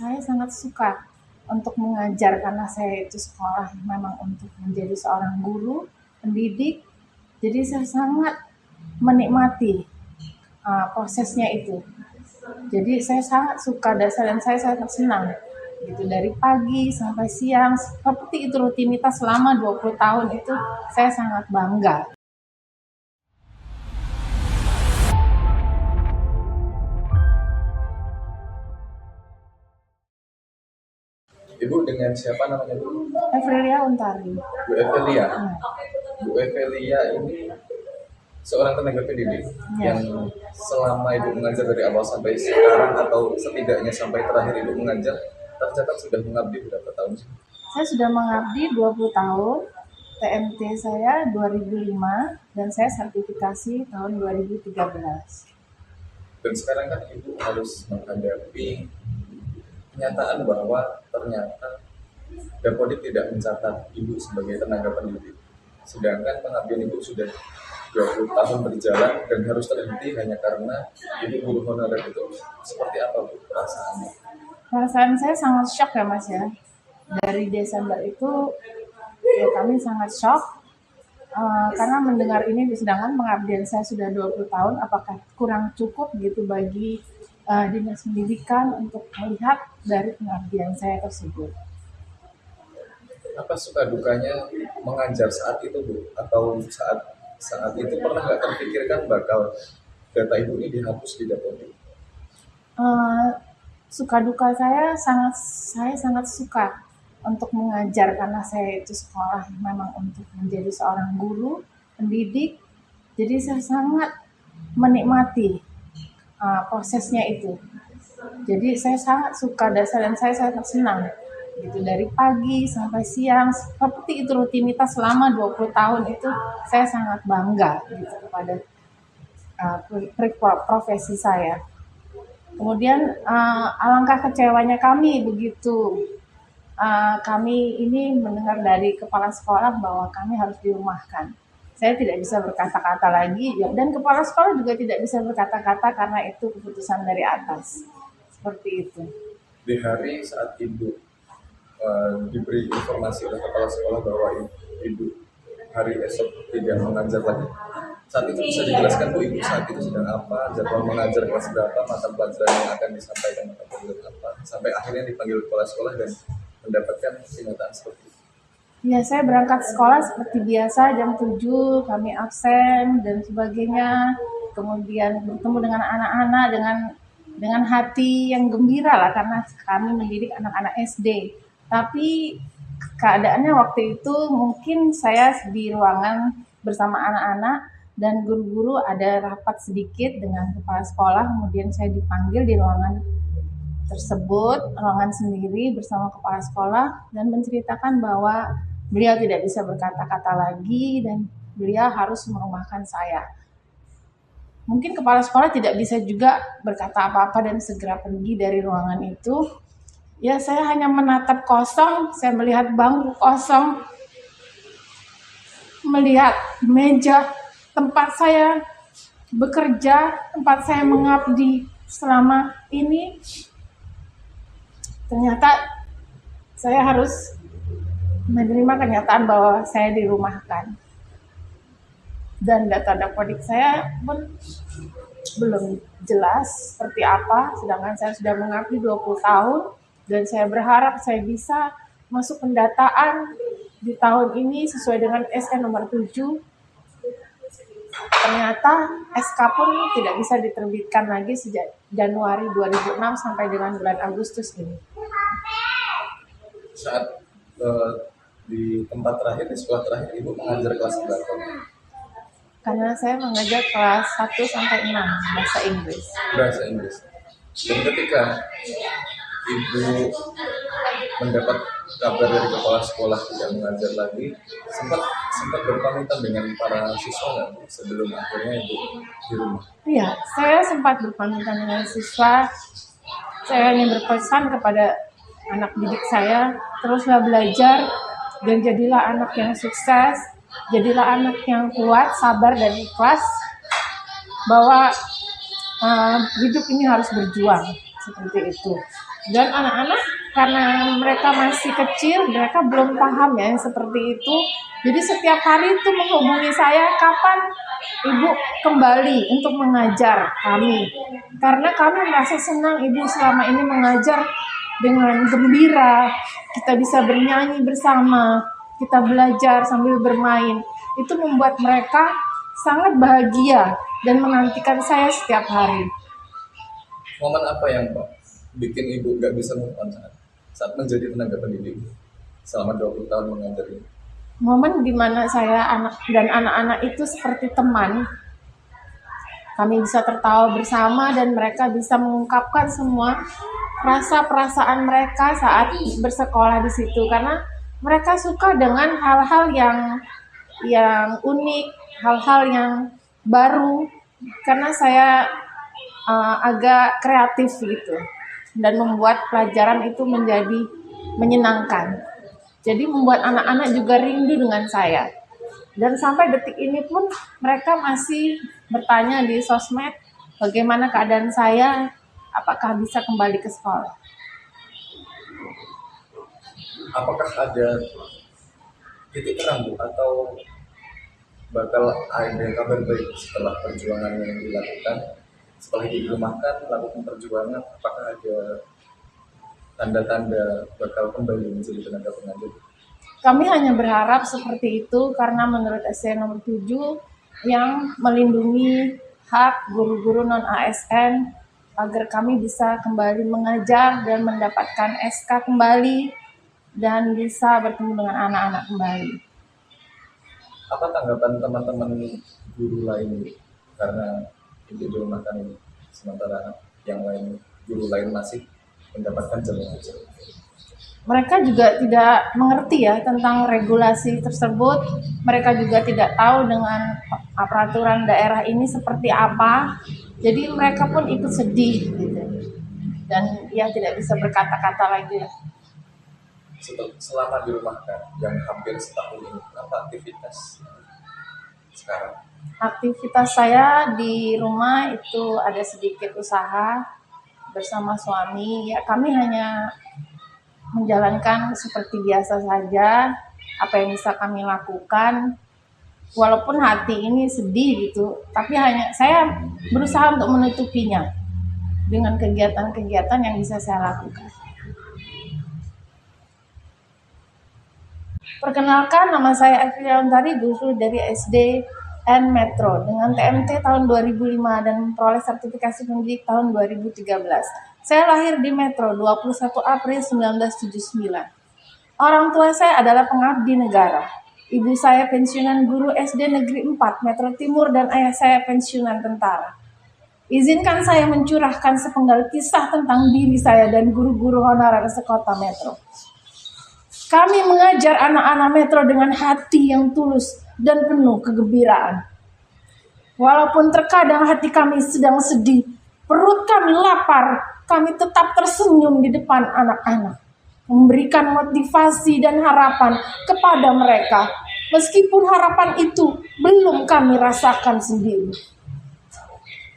Saya sangat suka untuk mengajar karena saya itu sekolah memang untuk menjadi seorang guru, pendidik. Jadi saya sangat menikmati prosesnya itu. Jadi saya sangat suka dan saya sangat senang gitu dari pagi sampai siang seperti itu rutinitas selama 20 tahun itu saya sangat bangga. Ibu dengan siapa namanya Bu? Evrelia Untari. Bu Evelia. Bu Evelia ini seorang tenaga pendidik Ya. yang selama Ibu mengajar dari awal sampai sekarang atau setidaknya sampai terakhir Ibu mengajar tercatat sudah mengabdi berapa tahun sih? Saya sudah mengabdi 20 tahun. TMT saya 2005 dan saya sertifikasi tahun 2013. Dan sekarang kan Ibu harus menghadapi kenyataan bahwa ternyata Dapodik tidak mencatat Ibu sebagai tenaga pendidik. Sedangkan pengabdian Ibu sudah 20 tahun berjalan dan harus terhenti hanya karena Ibu guru honorer itu. Seperti apa Bu perasaannya? Perasaan saya sangat shock ya Mas ya. Dari Desember itu ya kami sangat shock karena mendengar ini, sedangkan pengabdian saya sudah 20 tahun, apakah kurang cukup gitu bagi dinas pendidikan untuk melihat dari pengabdian saya tersebut. Apa suka dukanya mengajar saat itu Bu? Atau saat itu pernah nggak terpikirkan bakal data Ibu ini dihapus di Dapodik? Suka duka saya sangat suka untuk mengajar karena saya itu sekolah memang untuk menjadi seorang guru, pendidik. Jadi saya sangat menikmati prosesnya itu. Jadi saya sangat suka dan saya sangat senang gitu dari pagi sampai siang seperti itu rutinitas selama 20 tahun itu saya sangat bangga gitu kepada profesi saya. Kemudian alangkah kecewanya kami begitu kami ini mendengar dari kepala sekolah bahwa kami harus dirumahkan. Saya tidak bisa berkata-kata lagi dan kepala sekolah juga tidak bisa berkata-kata karena itu keputusan dari atas. Seperti itu. Di hari saat Ibu diberi informasi oleh kepala sekolah bahwa Ibu hari esok tidak mengajar lagi, saat itu bisa dijelaskan Bu Ibu saat itu sedang apa, jadwal mengajar kelas berapa, mata pelajaran yang akan disampaikan mata pelajaran apa, sampai akhirnya dipanggil kepala sekolah dan mendapatkan kenyataan seperti itu? Ya, saya berangkat sekolah seperti biasa jam 7, kami absen dan sebagainya. Kemudian bertemu dengan anak-anak dengan hati yang gembira lah karena kami mendidik anak-anak SD. Tapi keadaannya waktu itu mungkin saya di ruangan bersama anak-anak dan guru-guru ada rapat sedikit dengan kepala sekolah, kemudian saya dipanggil di ruangan tersebut, ruangan sendiri bersama kepala sekolah dan menceritakan bahwa beliau tidak bisa berkata-kata lagi dan beliau harus merumahkan saya. Mungkin kepala sekolah tidak bisa juga berkata apa-apa dan segera pergi dari ruangan itu. Ya, saya hanya menatap kosong, saya melihat bangku kosong, melihat meja tempat saya bekerja, tempat saya mengabdi selama ini. Ternyata saya harus menerima kenyataan bahwa saya dirumahkan. Dan data Dapodik saya pun belum jelas seperti apa, sedangkan saya sudah mengabdi 20 tahun dan saya berharap saya bisa masuk pendataan di tahun ini sesuai dengan SK nomor 7. Ternyata SK pun tidak bisa diterbitkan lagi sejak Januari 2006 sampai dengan bulan Agustus ini. Saat di tempat terakhir, di sekolah terakhir, Ibu mengajar kelas berapa? Karena saya mengajar kelas 1 sampai 6 bahasa Inggris. Bahasa Inggris. Dan ketika Ibu mendapat kabar dari kepala sekolah tidak mengajar lagi, sempat berpamitan dengan para siswa nggak sebelum akhirnya Ibu di rumah? Iya, saya sempat berpamitan dengan siswa. Saya hanya berpesan kepada anak didik saya, teruslah belajar dan jadilah anak yang sukses, jadilah anak yang kuat, sabar dan ikhlas, bahwa hidup ini harus berjuang, seperti itu. Dan anak-anak karena mereka masih kecil, mereka belum paham ya yang seperti itu. Jadi setiap hari itu menghubungi saya, kapan ibu kembali untuk mengajar kami. Karena kami merasa senang ibu selama ini mengajar dengan gembira. Kita bisa bernyanyi bersama, kita belajar sambil bermain. Itu membuat mereka sangat bahagia dan menantikan saya setiap hari. Momen apa yang bikin ibu nggak bisa move on saat menjadi tenaga pendidik selama 20 tahun mengajar ini? Momen dimana saya dan anak-anak itu seperti teman. Kami bisa tertawa bersama dan mereka bisa mengungkapkan semua rasa-perasaan mereka saat bersekolah di situ. Karena mereka suka dengan hal-hal yang unik, hal-hal yang baru. Karena saya agak kreatif gitu dan membuat pelajaran itu menjadi menyenangkan. Jadi membuat anak-anak juga rindu dengan saya. Dan sampai detik ini pun mereka masih bertanya di sosmed bagaimana keadaan saya, apakah bisa kembali ke sekolah. Apakah ada titik terang Bu atau bakal ada kabar baik setelah perjuangan yang dilakukan, setelah dirumahkan melakukan perjuangan, apakah ada tanda-tanda bakal kembali menjadi tenaga pengajar? Kami hanya berharap seperti itu karena menurut SC nomor 7 yang melindungi hak guru-guru non-ASN agar kami bisa kembali mengajar dan mendapatkan SK kembali dan bisa bertemu dengan anak-anak kembali. Apa tanggapan teman-teman guru lain karena itu dirumahkan ini, sementara yang lain guru lain masih mendapatkan jam mengajar? Mereka juga tidak mengerti ya tentang regulasi tersebut. Mereka juga tidak tahu dengan peraturan daerah ini seperti apa. Jadi mereka pun ikut sedih gitu. Dan ya tidak bisa berkata-kata lagi. Selama dirumahkan yang hampir setahun ini, apa aktivitas sekarang? Aktivitas saya di rumah itu ada sedikit usaha bersama suami. Ya kami hanya menjalankan seperti biasa saja apa yang bisa kami lakukan, walaupun hati ini sedih gitu, tapi hanya saya berusaha untuk menutupinya dengan kegiatan-kegiatan yang bisa saya lakukan. Perkenalkan, nama saya Elvira Ontari, guru dari SDN Metro dengan TMT tahun 2005 dan memperoleh sertifikasi pendidik tahun 2013. Saya lahir di Metro 21 April 1979. Orang tua saya adalah pengabdi negara. Ibu saya pensiunan guru SD Negeri 4 Metro Timur dan ayah saya pensiunan tentara. Izinkan saya mencurahkan sepenggal kisah tentang diri saya dan guru-guru honorer sekota Metro. Kami mengajar anak-anak Metro dengan hati yang tulus dan penuh kegembiraan. Walaupun terkadang hati kami sedang sedih, perut kami lapar, kami tetap tersenyum di depan anak-anak, memberikan motivasi dan harapan kepada mereka, meskipun harapan itu belum kami rasakan sendiri.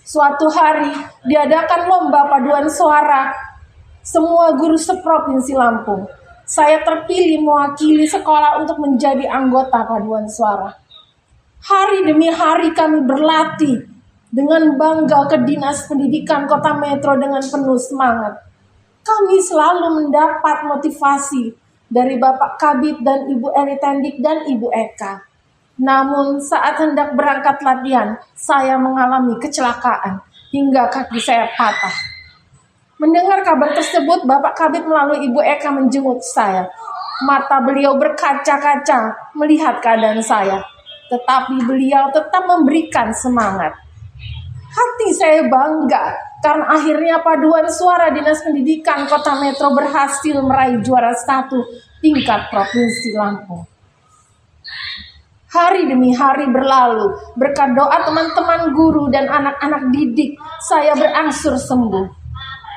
Suatu hari diadakan lomba paduan suara semua guru seprovinsi Lampung. Saya terpilih mewakili sekolah untuk menjadi anggota paduan suara. Hari demi hari kami berlatih dengan bangga ke Dinas Pendidikan Kota Metro dengan penuh semangat. Kami selalu mendapat motivasi dari Bapak Kabid dan Ibu Elitendik dan Ibu Eka. Namun saat hendak berangkat latihan, saya mengalami kecelakaan hingga kaki saya patah. Mendengar kabar tersebut, Bapak Kabid melalui Ibu Eka menjenguk saya. Mata beliau berkaca-kaca melihat keadaan saya, tetapi beliau tetap memberikan semangat. Hati saya bangga karena akhirnya paduan suara Dinas Pendidikan Kota Metro berhasil meraih juara 1 tingkat Provinsi Lampung. Hari demi hari berlalu, berkat doa teman-teman guru dan anak-anak didik, saya berangsur sembuh.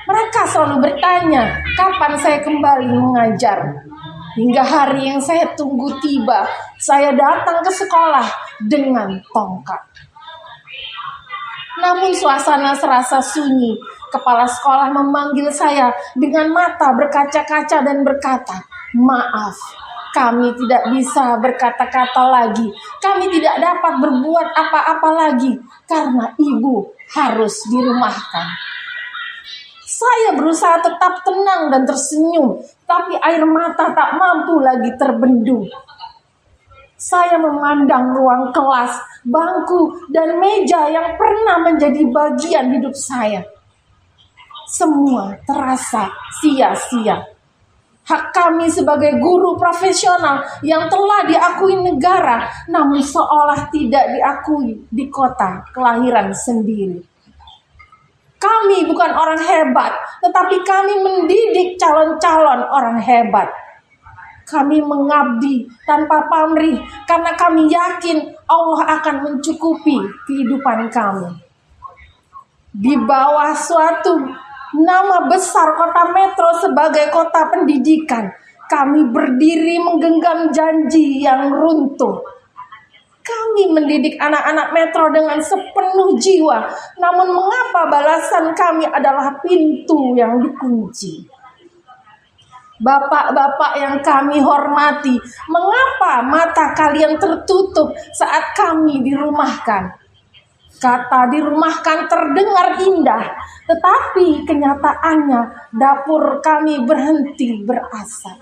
Mereka selalu bertanya, kapan saya kembali mengajar? Hingga hari yang saya tunggu tiba, saya datang ke sekolah dengan tongkat. Namun suasana serasa sunyi Kepala sekolah memanggil saya dengan mata berkaca-kaca dan berkata, "Maaf, kami tidak bisa berkata-kata lagi. Kami tidak dapat berbuat apa-apa lagi karena ibu harus dirumahkan." Saya berusaha tetap tenang dan tersenyum, tapi air mata tak mampu lagi terbendung. Saya memandang ruang kelas, bangku, dan meja yang pernah menjadi bagian hidup saya. Semua terasa sia-sia. Hak kami sebagai guru profesional yang telah diakui negara, namun seolah tidak diakui di kota kelahiran sendiri. Kami bukan orang hebat, tetapi kami mendidik calon-calon orang hebat. Kami mengabdi tanpa pamrih karena kami yakin Allah akan mencukupi kehidupan kami. Di bawah suatu nama besar kota metro sebagai kota pendidikan, kami berdiri menggenggam janji yang runtuh. Kami mendidik anak-anak metro dengan sepenuh jiwa, namun mengapa balasan kami adalah pintu yang dikunci? Bapak-bapak yang kami hormati, mengapa mata kalian tertutup saat kami dirumahkan? Kata dirumahkan terdengar indah, tetapi kenyataannya dapur kami berhenti berasap.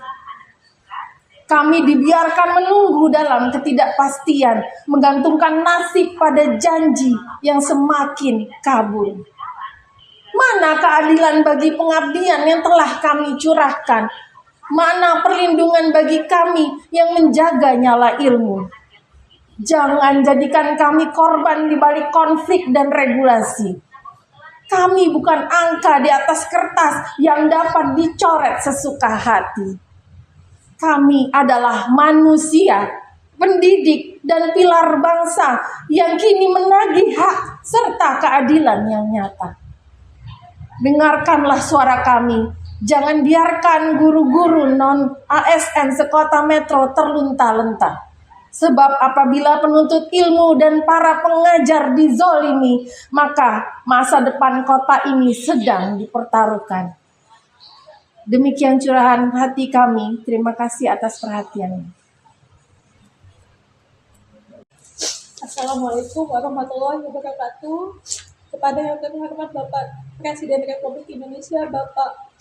Kami dibiarkan menunggu dalam ketidakpastian, menggantungkan nasib pada janji yang semakin kabur. Mana keadilan bagi pengabdian yang telah kami curahkan? Mana perlindungan bagi kami yang menjaga nyala ilmu? Jangan jadikan kami korban di balik konflik dan regulasi. Kami bukan angka di atas kertas yang dapat dicoret sesuka hati. Kami adalah manusia, pendidik, dan pilar bangsa yang kini menagih hak serta keadilan yang nyata. Dengarkanlah suara kami. Jangan biarkan guru-guru non-ASN sekota metro terlunta-lunta. Sebab apabila penuntut ilmu dan para pengajar dizolimi, maka masa depan kota ini sedang dipertaruhkan. Demikian curahan hati kami. Terima kasih atas perhatiannya. Assalamualaikum warahmatullahi wabarakatuh. Kepada yang terhormat Bapak Presiden Republik Indonesia, Bapak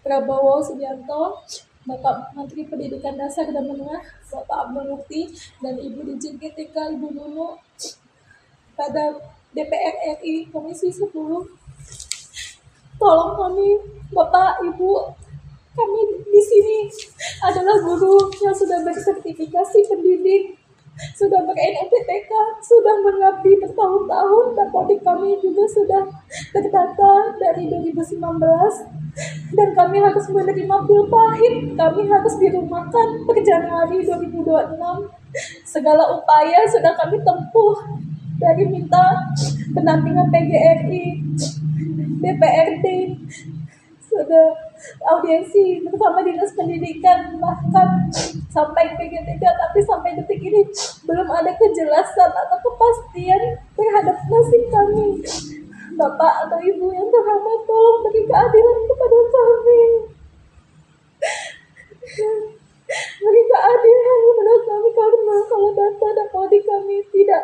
Prabowo Subianto, Bapak Menteri Pendidikan Dasar dan Menengah, Bapak Abdul Mukti, dan Ibu Dirjen GTK Ibu Nunu, pada DPR RI Komisi 10, tolong kami, Bapak, Ibu, kami di sini adalah guru yang sudah bersertifikasi pendidik, sudah ber-NPTK, sudah mengabdi bertahun-tahun, dan politik kami juga sudah terdata dari 2019, dan kami harus menerima pil pahit, kami harus dirumahkan per Januari 2026. Segala upaya sudah kami tempuh, dari minta pendampingan PGRI, DPRD, sudah audiensi bersama Dinas Pendidikan, bahkan sampai PG3, tapi sampai detik ini belum ada kejelasan atau kepastian terhadap nasib kami. Bapak atau Ibu yang terhormat, tolong beri keadilan kepada kami. Beri keadilan kepada kami, karena kalau data dan kode kami tidak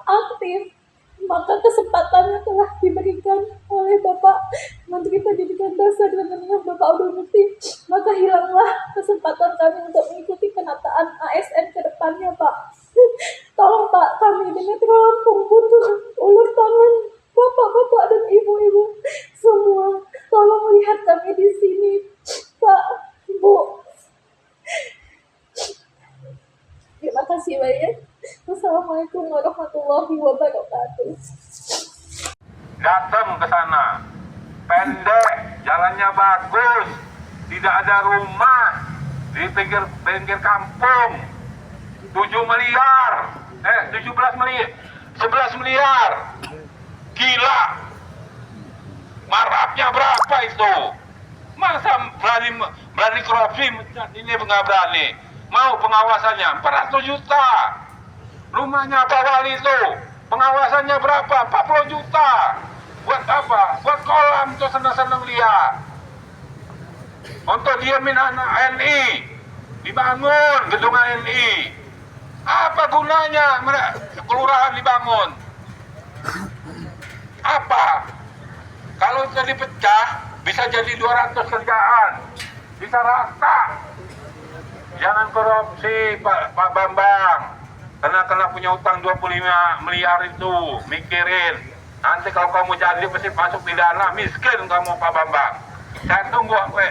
aktif, maka kesempatan yang telah diberikan oleh Bapak Menteri Pendidikan Dasar dan Menengah, Bapak Abdul Mukti, maka hilanglah kesempatan kami untuk mengikuti penataan ASN ke depannya, Pak. Tolong Pak, kami di Metro Lampung butuh ulur tangan Bapak-bapak dan Ibu-ibu semua. Tolong lihat kami di sini, Pak, Bu. Terima kasih banyak. Wassalamualaikum warahmatullahi wabarakatuh. Datang ke sana, pendek, jalannya bagus, tidak ada rumah di pinggir kampung. 11 miliar, gila, marapnya berapa itu? Masa berani korupsi, ini nggak berani. Mau pengawasannya 400 juta. Rumahnya Pak Wali itu pengawasannya berapa? 40 juta. Buat apa? Buat kolam tuh senang-senang lihat. Untuk diamin anak ANI, dibangun gedung ANI. Apa gunanya kelurahan dibangun? Apa? Kalau jadi pecah, bisa jadi 200 kerjaan. Bisa rata. Jangan korupsi Pak Bambang. Kena punya utang 25 miliar itu. Mikirin. Nanti kalau kamu jadi pasti masuk pidana. Miskin kamu Pak Bambang. Saya tunggu sampai